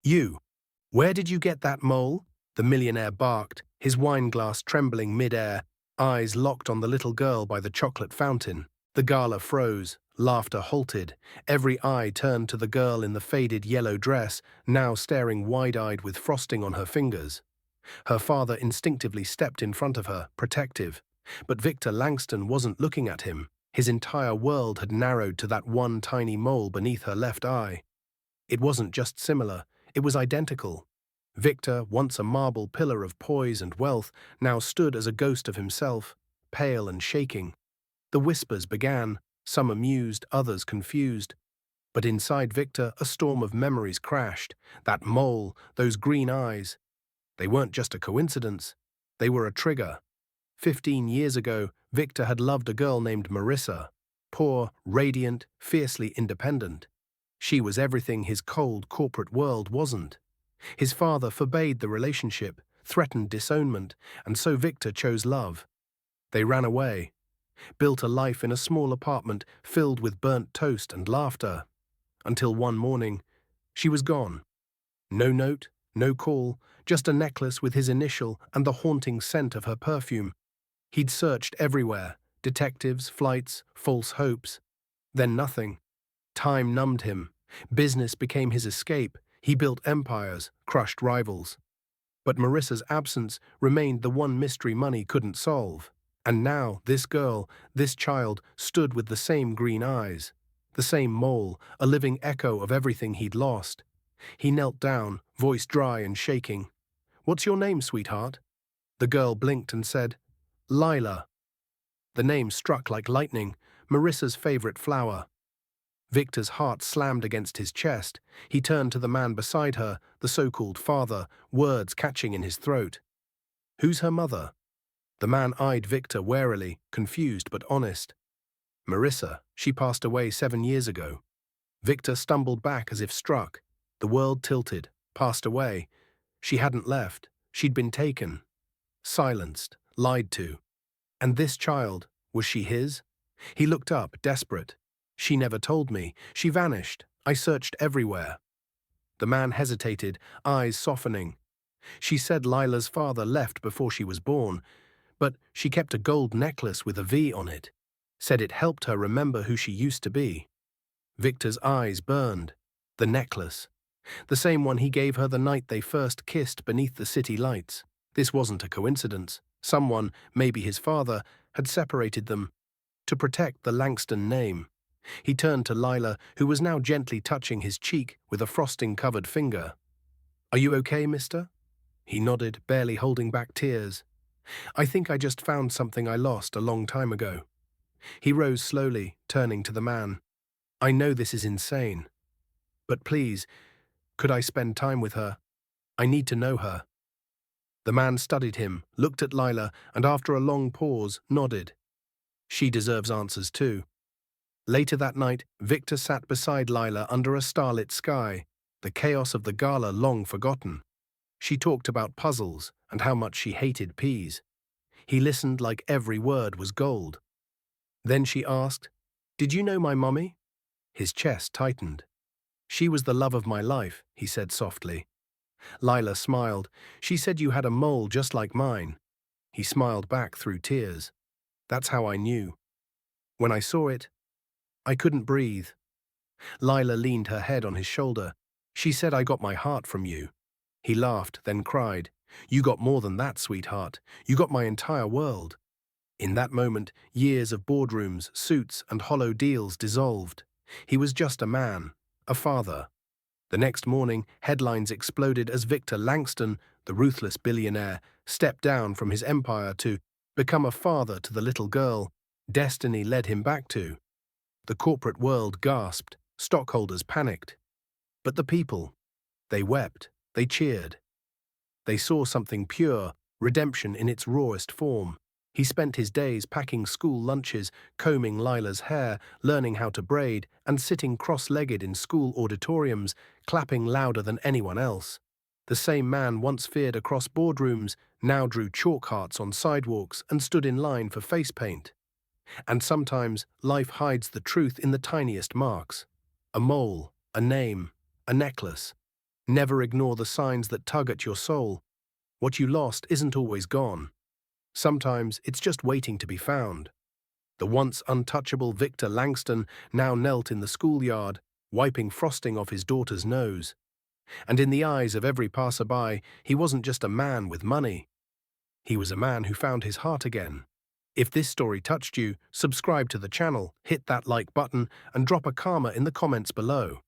You, where did you get that mole? The millionaire barked, his wine glass trembling mid-air, eyes locked on the little girl by the chocolate fountain. The gala froze, laughter halted, every eye turned to the girl in the faded yellow dress, now staring wide-eyed with frosting on her fingers. Her father instinctively stepped in front of her, protective. But Victor Langston wasn't looking at him. His entire world had narrowed to that one tiny mole beneath her left eye. It wasn't just similar, it was identical. Victor, once a marble pillar of poise and wealth, now stood as a ghost of himself, pale and shaking. The whispers began, some amused, others confused. But inside Victor, a storm of memories crashed. That mole, those green eyes. They weren't just a coincidence. They were a trigger. 15 years ago, Victor had loved a girl named Marissa. Poor, radiant, fiercely independent. She was everything his cold corporate world wasn't. His father forbade the relationship, threatened disownment, and so Victor chose love. They ran away, built a life in a small apartment filled with burnt toast and laughter. Until one morning, she was gone. No note, no call, just a necklace with his initial and the haunting scent of her perfume. He'd searched everywhere, detectives, flights, false hopes. Then nothing. Time numbed him. Business became his escape. He built empires, crushed rivals. But Marissa's absence remained the one mystery money couldn't solve. And now, this girl, this child, stood with the same green eyes. The same mole, a living echo of everything he'd lost. He knelt down, voice dry and shaking. "What's your name, sweetheart?" The girl blinked and said, "Lila." The name struck like lightning, Marissa's favorite flower. Victor's heart slammed against his chest. He turned to the man beside her, the so-called father, words catching in his throat. "Who's her mother?" The man eyed Victor warily, confused but honest. "Marissa, she passed away 7 years ago." Victor stumbled back as if struck. The world tilted, passed away. She hadn't left. She'd been taken. Silenced, lied to. And this child, was she his? He looked up, desperate. "She never told me. She vanished. I searched everywhere." The man hesitated, eyes softening. "She said Lila's father left before she was born, but she kept a gold necklace with a V on it. Said it helped her remember who she used to be." Victor's eyes burned. The necklace. The same one he gave her the night they first kissed beneath the city lights. This wasn't a coincidence. Someone, maybe his father, had separated them to protect the Langston name. He turned to Lila, who was now gently touching his cheek with a frosting-covered finger. "Are you okay, mister?" He nodded, barely holding back tears. "I think I just found something I lost a long time ago." He rose slowly, turning to the man. "I know this is insane. But please, could I spend time with her? I need to know her." The man studied him, looked at Lila, and after a long pause, nodded. "She deserves answers too." Later that night, Victor sat beside Lila under a starlit sky, the chaos of the gala long forgotten. She talked about puzzles and how much she hated peas. He listened like every word was gold. Then she asked, "Did you know my mummy?" His chest tightened. "She was the love of my life," he said softly. Lila smiled. "She said you had a mole just like mine." He smiled back through tears. "That's how I knew. When I saw it, I couldn't breathe." Lila leaned her head on his shoulder. "She said I got my heart from you." He laughed, then cried, "You got more than that, sweetheart. You got my entire world." In that moment, years of boardrooms, suits, and hollow deals dissolved. He was just a man, a father. The next morning, headlines exploded as Victor Langston, the ruthless billionaire, stepped down from his empire to become a father to the little girl destiny led him back to. The corporate world gasped, stockholders panicked. But the people, they wept, they cheered. They saw something pure, redemption in its rawest form. He spent his days packing school lunches, combing Lila's hair, learning how to braid, and sitting cross-legged in school auditoriums, clapping louder than anyone else. The same man once feared across boardrooms now drew chalk hearts on sidewalks and stood in line for face paint. And sometimes life hides the truth in the tiniest marks. A mole, a name, a necklace. Never ignore the signs that tug at your soul. What you lost isn't always gone. Sometimes it's just waiting to be found. The once untouchable Victor Langston now knelt in the schoolyard, wiping frosting off his daughter's nose. And in the eyes of every passerby, he wasn't just a man with money. He was a man who found his heart again. If this story touched you, subscribe to the channel, hit that like button, and drop a karma in the comments below.